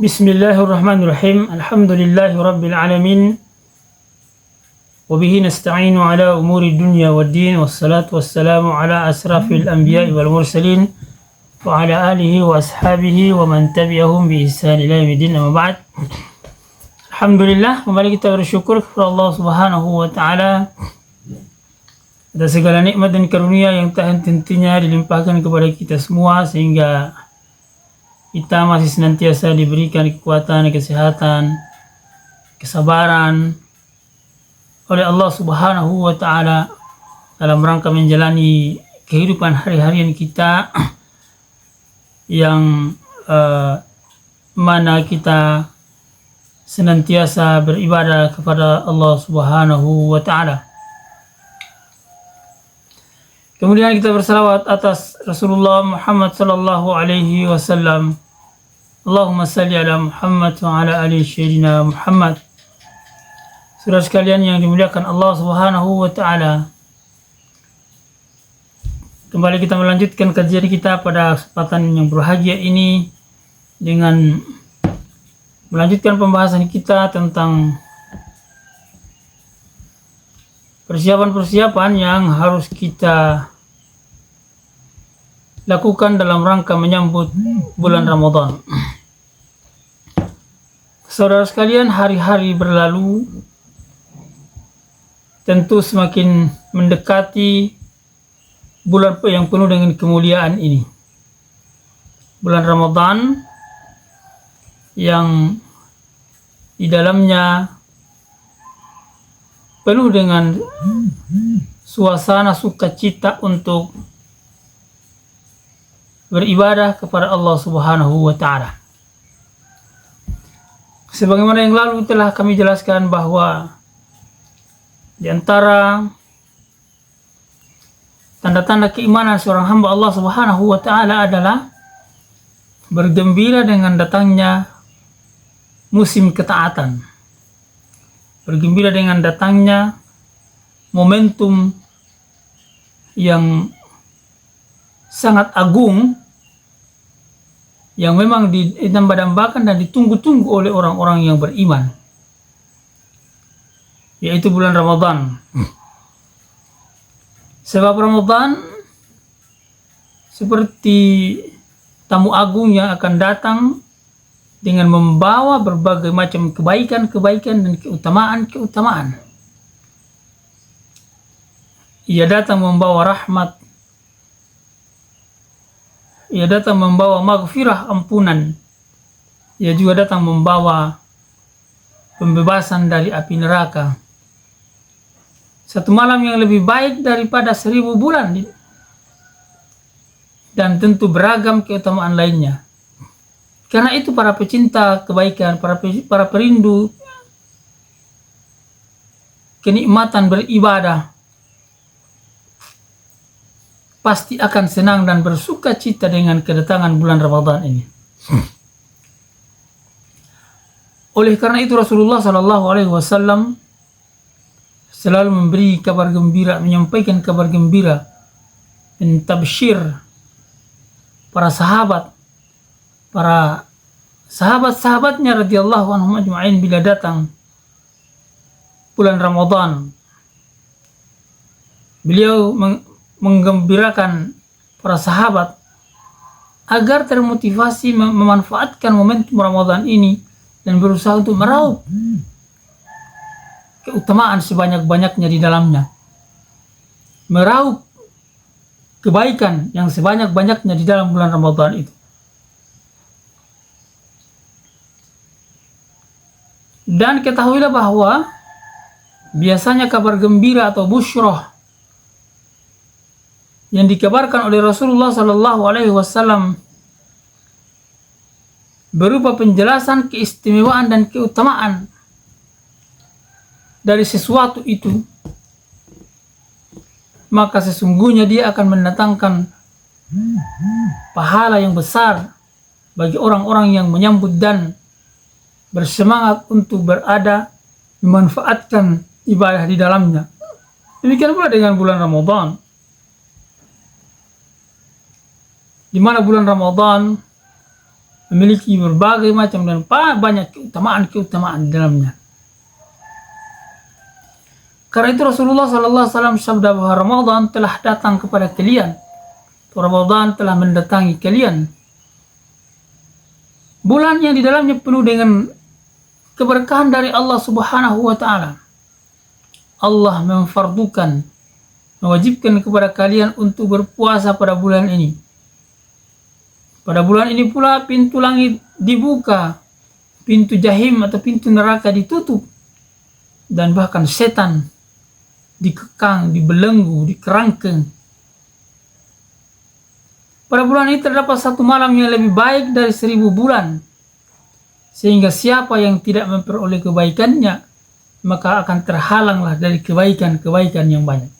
Bismillahirrahmanirrahim. Alhamdulillahi rabbil alamin. Wa bihi nasta'inu ala umuri dunya waddin. Wassalatu wassalamu ala asrafil anbiya'i wal mursalin wa ala alihi wa ashabihi wa man tabi'ahum bi ihsan ila yaumil amma ba'd. Alhamdulillah, kembali kita bersyukur kepada Allah Subhanahu wa taala atas segala nikmat dan karunia yang tak henti-hentinya dilimpahkan kepada kita semua, sehingga kita masih senantiasa diberikan kekuatan, kesehatan, kesabaran oleh Allah Subhanahu wa taala dalam rangka menjalani kehidupan hari-harian kita yang mana kita senantiasa beribadah kepada Allah Subhanahu wa taala. Kemudian kita bersalawat atas Rasulullah Muhammad sallallahu alaihi wasallam. Allahumma salli ala Muhammad wa ala ali sayyidina Muhammad. Saudara sekalian yang dimuliakan Allah Subhanahu wa taala, kembali kita melanjutkan kajian kita pada kesempatan yang berbahagia ini dengan melanjutkan pembahasan kita tentang persiapan-persiapan yang harus kita lakukan dalam rangka menyambut bulan Ramadan. Saudara sekalian, hari-hari berlalu, tentu semakin mendekati bulan yang penuh dengan kemuliaan ini. Bulan Ramadan yang di dalamnya penuh dengan suasana sukacita untuk beribadah kepada Allah Subhanahu wa taala. Sebagaimana yang lalu telah kami jelaskan bahwa di antara tanda-tanda keimanan seorang hamba Allah Subhanahu wa taala adalah bergembira dengan datangnya musim ketaatan. Bergembira dengan datangnya momentum yang sangat agung yang memang ditambah-dambakan dan ditunggu-tunggu oleh orang-orang yang beriman, yaitu bulan Ramadan. Sebab Ramadan seperti tamu agung yang akan datang dengan membawa berbagai macam kebaikan-kebaikan dan keutamaan-keutamaan. Ia datang membawa rahmat. Ia datang membawa maghfirah, ampunan. Ia juga datang membawa pembebasan dari api neraka. Satu malam yang lebih baik daripada 1000 bulan. Dan tentu beragam keutamaan lainnya. Karena itu para pecinta kebaikan, para perindu kenikmatan beribadah pasti akan senang dan bersuka cita dengan kedatangan bulan Ramadan ini. Oleh karena itu Rasulullah sallallahu alaihi wasallam selalu memberi kabar gembira, menyampaikan kabar gembira dan tabsyir para sahabat-sahabatnya radhiyallahu anhum ajma'in bila datang bulan Ramadan. Beliau menggembirakan para sahabat agar termotivasi memanfaatkan momentum Ramadan ini dan berusaha untuk meraup keutamaan sebanyak-banyaknya di dalamnya, meraup kebaikan yang sebanyak-banyaknya di dalam bulan Ramadan itu. Dan ketahuilah bahwa biasanya kabar gembira atau busyrah yang dikabarkan oleh Rasulullah sallallahu alaihi wasallam berupa penjelasan keistimewaan dan keutamaan dari sesuatu itu, maka sesungguhnya dia akan mendatangkan pahala yang besar bagi orang-orang yang menyambut dan bersemangat untuk berada memanfaatkan ibadah di dalamnya. Demikian pula dengan bulan Ramadan, di mana bulan Ramadan memiliki berbagai macam dan banyak keutamaan di dalamnya. Karena itu Rasulullah SAW sabda bahwa Ramadan telah datang kepada kalian. Ramadan telah mendatangi kalian. Bulan yang di dalamnya penuh dengan keberkahan dari Allah Subhanahu wa Ta'ala. Allah memfardukan, mewajibkan kepada kalian untuk berpuasa pada bulan ini. Pada bulan ini pula pintu langit dibuka, pintu jahim atau pintu neraka ditutup, dan bahkan setan dikekang, dibelenggu, dikerangkeng. Pada bulan ini terdapat satu malam yang lebih baik dari 1000 bulan. Sehingga siapa yang tidak memperoleh kebaikannya, maka akan terhalanglah dari kebaikan-kebaikan yang banyak.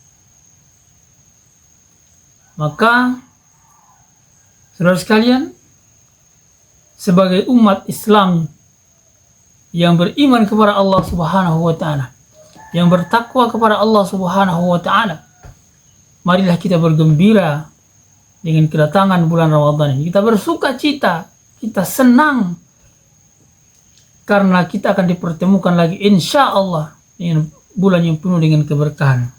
Maka, saudara sekalian, sebagai umat Islam yang beriman kepada Allah Subhanahu wa Ta'ala, yang bertakwa kepada Allah Subhanahu wa Ta'ala, marilah kita bergembira dengan kedatangan bulan Ramadan ini. Kita bersuka cita, kita senang karena kita akan dipertemukan lagi insya Allah dengan bulan yang penuh dengan keberkahan.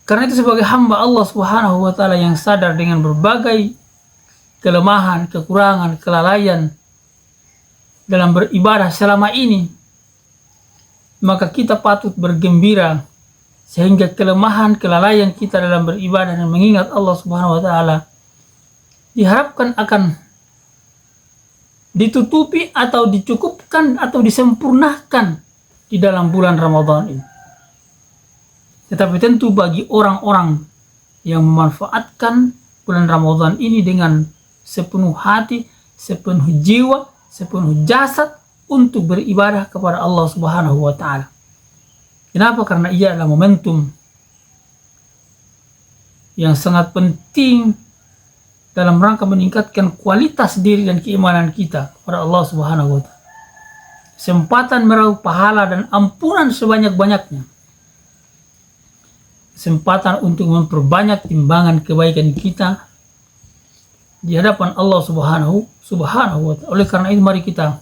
Karena itu sebagai hamba Allah Subhanahu wa Ta'ala yang sadar dengan berbagai kelemahan, kekurangan, kelalaian dalam beribadah selama ini, maka kita patut bergembira sehingga kelemahan, kelalaian kita dalam beribadah dan mengingat Allah Subhanahu wa Ta'ala diharapkan akan ditutupi atau dicukupkan atau disempurnakan di dalam bulan Ramadan ini. Tetapi tentu bagi orang-orang yang memanfaatkan bulan Ramadan ini dengan sepenuh hati, sepenuh jiwa, sepenuh jasad untuk beribadah kepada Allah Subhanahu wa Ta'ala. Kenapa? Karena ia adalah momentum yang sangat penting dalam rangka meningkatkan kualitas diri dan keimanan kita kepada Allah Subhanahu wa Ta'ala. Kesempatan meraup pahala dan ampunan sebanyak-banyaknya. Kesempatan untuk memperbanyak timbangan kebaikan kita di hadapan Allah Subhanahu wa Ta'ala. Oleh karena itu mari kita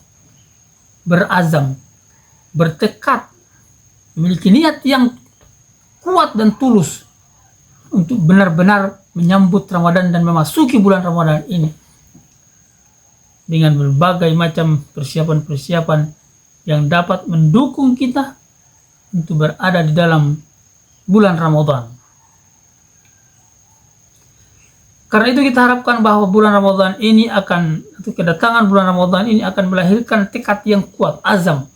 berazam, bertekad, memiliki niat yang kuat dan tulus untuk benar-benar menyambut Ramadan dan memasuki bulan Ramadan ini dengan berbagai macam persiapan-persiapan yang dapat mendukung kita untuk berada di dalam bulan Ramadan. Karena itu kita harapkan bahwa bulan Ramadan ini kedatangan bulan Ramadan ini akan melahirkan tekad yang kuat, azam,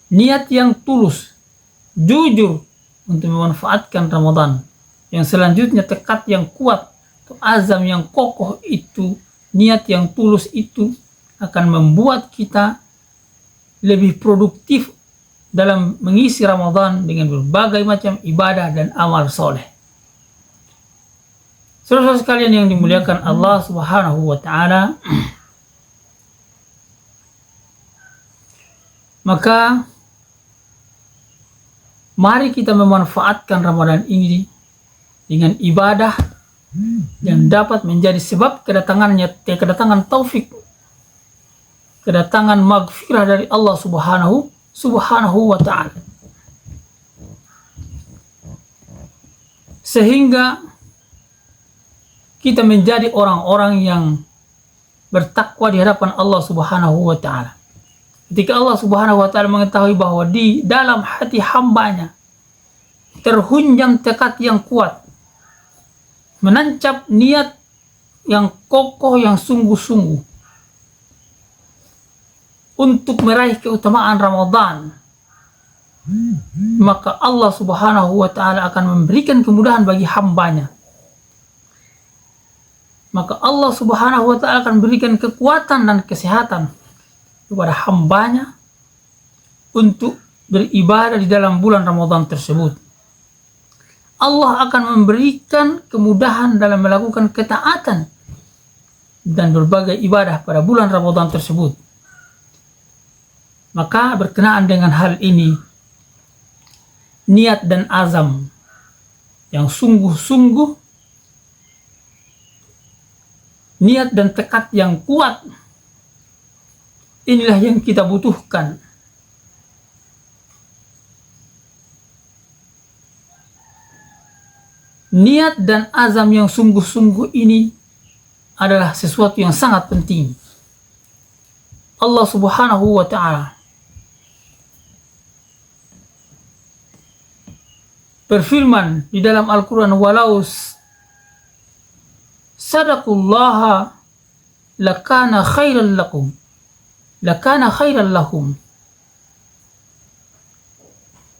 niat yang tulus, jujur untuk memanfaatkan Ramadan. Yang selanjutnya tekad yang kuat, azam yang kokoh itu, niat yang tulus itu akan membuat kita lebih produktif dalam mengisi Ramadan dengan berbagai macam ibadah dan amal soleh. Saudara sekalian yang dimuliakan Allah Subhanahu wa Ta'ala, maka mari kita memanfaatkan Ramadan ini dengan ibadah yang dapat menjadi sebab kedatangan taufik, kedatangan maghfirah dari Allah Subhanahu wa Ta'ala, sehingga kita menjadi orang-orang yang bertakwa di hadapan Allah Subhanahu wa Ta'ala. Ketika Allah Subhanahu wa Ta'ala mengetahui bahwa di dalam hati hambanya terhunjam tekad yang kuat, menancap niat yang kokoh, yang sungguh-sungguh untuk meraih keutamaan Ramadan, maka Allah Subhanahu wa Ta'ala akan memberikan kemudahan bagi hambanya. Maka Allah Subhanahu wa Ta'ala akan berikan kekuatan dan kesehatan kepada hambanya untuk beribadah di dalam bulan Ramadan tersebut. Allah akan memberikan kemudahan dalam melakukan ketaatan dan berbagai ibadah pada bulan Ramadan tersebut. Maka berkenaan dengan hal ini, niat dan azam yang sungguh-sungguh niat dan tekad yang kuat. Inilah yang kita butuhkan. Niat dan azam yang sungguh-sungguh ini adalah sesuatu yang sangat penting. Allah Subhanahu wa ta'ala berfirman di dalam Al-Quran, walau sadaqullaha lakana khairan lakum, lakana khairan lahum.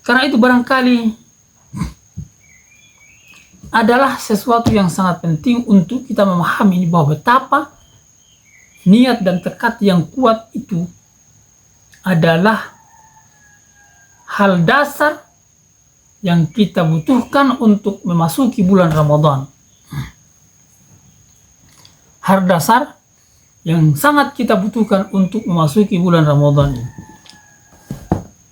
Karena itu barangkali adalah sesuatu yang sangat penting untuk kita memahami bahwa betapa niat dan tekad yang kuat itu adalah hal dasar yang kita butuhkan untuk memasuki bulan Ramadan. Hal dasar yang sangat kita butuhkan untuk memasuki bulan Ramadan ini.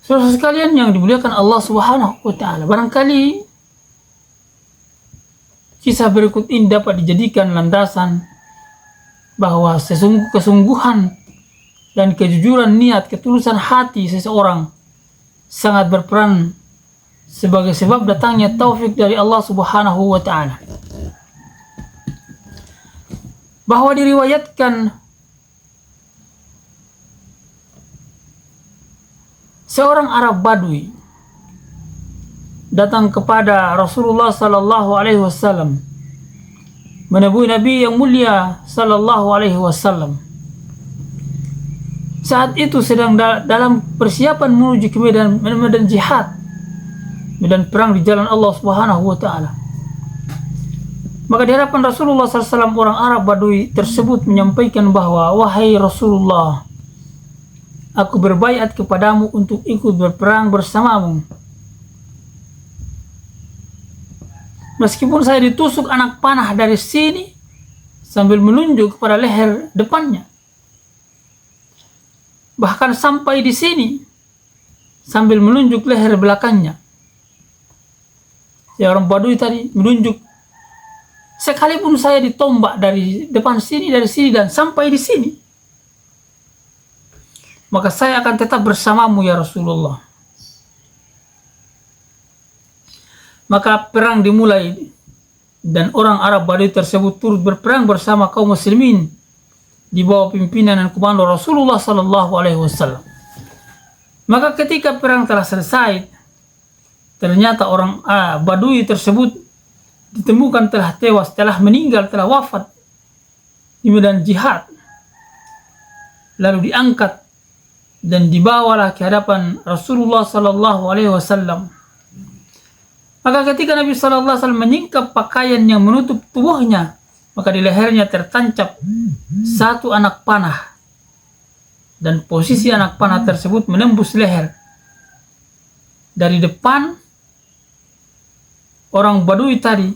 Saudara sekalian yang dimuliakan Allah Subhanahu wa ta'ala, barangkali kisah berikut ini dapat dijadikan landasan bahwa kesungguhan dan kejujuran niat, ketulusan hati seseorang sangat berperan sebagai sebab datangnya taufik dari Allah Subhanahu wa ta'ala. Bahwa diriwayatkan seorang Arab Badui datang kepada Rasulullah sallallahu alaihi wasallam, menemui Nabi yang mulia sallallahu alaihi wasallam. Saat itu sedang dalam persiapan menuju ke medan jihad, medan perang di jalan Allah Subhanahu wa ta'ala. Maka di hadapan Rasulullah SAW, orang Arab Badui tersebut menyampaikan bahwa, wahai Rasulullah, aku berbaiat kepadamu untuk ikut berperang bersamamu. Meskipun saya ditusuk anak panah dari sini, sambil menunjuk kepada leher depannya. Bahkan sampai di sini, sambil menunjuk leher belakangnya. Ya, orang Badui tadi menunjuk, sekalipun saya ditombak dari depan sini, dari sini, dan sampai di sini, maka saya akan tetap bersamamu ya Rasulullah. Maka perang dimulai dan orang Arab Badui tersebut turut berperang bersama kaum muslimin di bawah pimpinan dan komando Rasulullah sallallahu alaihi wasallam. Maka ketika perang telah selesai, ternyata orang Badui tersebut ditemukan telah tewas, telah meninggal, telah wafat di medan jihad. Lalu diangkat dan dibawalah ke hadapan Rasulullah sallallahu alaihi wasallam. Maka ketika Nabi sallallahu alaihi wasallam menyingkap pakaian yang menutup tubuhnya, maka di lehernya tertancap satu anak panah, dan posisi anak panah tersebut menembus leher dari depan orang Badui tadi,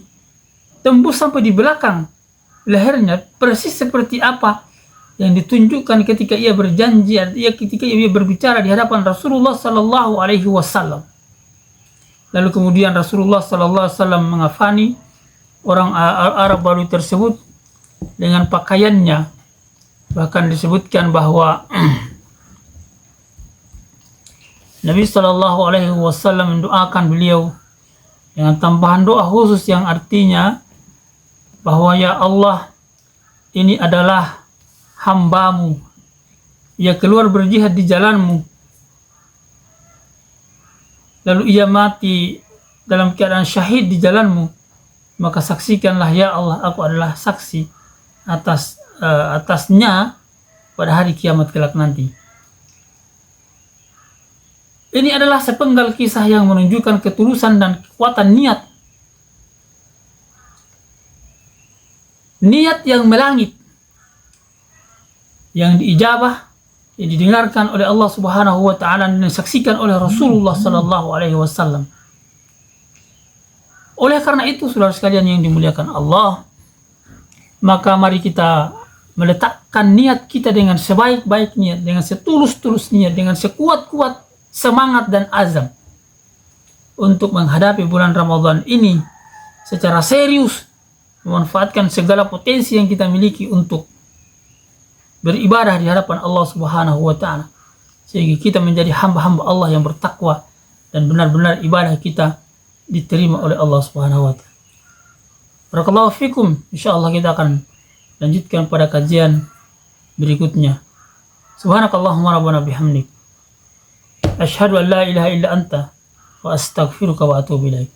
tembus sampai di belakang lehernya, persis seperti apa yang ditunjukkan ketika ia berjanji, ketika ia berbicara di hadapan Rasulullah sallallahu alaihi wasallam. Lalu kemudian Rasulullah sallallahu alaihi wasallam mengafani orang Arab Badui tersebut dengan pakaiannya. Bahkan disebutkan bahwa Nabi sallallahu alaihi wasallam mendoakan beliau dengan tambahan doa khusus yang artinya bahwa, ya Allah, ini adalah hambamu, ia keluar berjihad di jalanmu, lalu ia mati dalam keadaan syahid di jalanmu, maka saksikanlah ya Allah, aku adalah saksi atasnya pada hari kiamat kelak nanti. Ini adalah sepenggal kisah yang menunjukkan ketulusan dan kekuatan niat. Niat yang melangit, yang diijabah, yang didengarkan oleh Allah Subhanahu wa ta'ala dan disaksikan oleh Rasulullah sallallahu alaihi wasallam. Oleh karena itu, saudara sekalian yang dimuliakan Allah, maka mari kita meletakkan niat kita dengan sebaik-baik niat, dengan setulus-tulus niat, dengan sekuat-kuat semangat dan azam untuk menghadapi bulan Ramadan ini secara serius memanfaatkan segala potensi yang kita miliki untuk beribadah di hadapan Allah Subhanahu wa taala, sehingga kita menjadi hamba-hamba Allah yang bertakwa dan benar-benar ibadah kita diterima oleh Allah Subhanahu wa taala. Barakallahu fikum. Insyaallah kita akan lanjutkan pada kajian berikutnya. Subhanakallahumma rabbana bihamdik, asyhadu an la ilaha illa anta wa astaghfiruka wa atubu ilaik.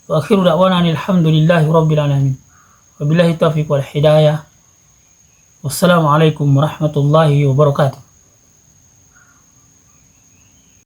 Wa akhiru da'wana alhamdulillahi rabbil alamin. Wabillahi taufiq wal hidayah. Wassalamualaikum warahmatullahi wabarakatuh.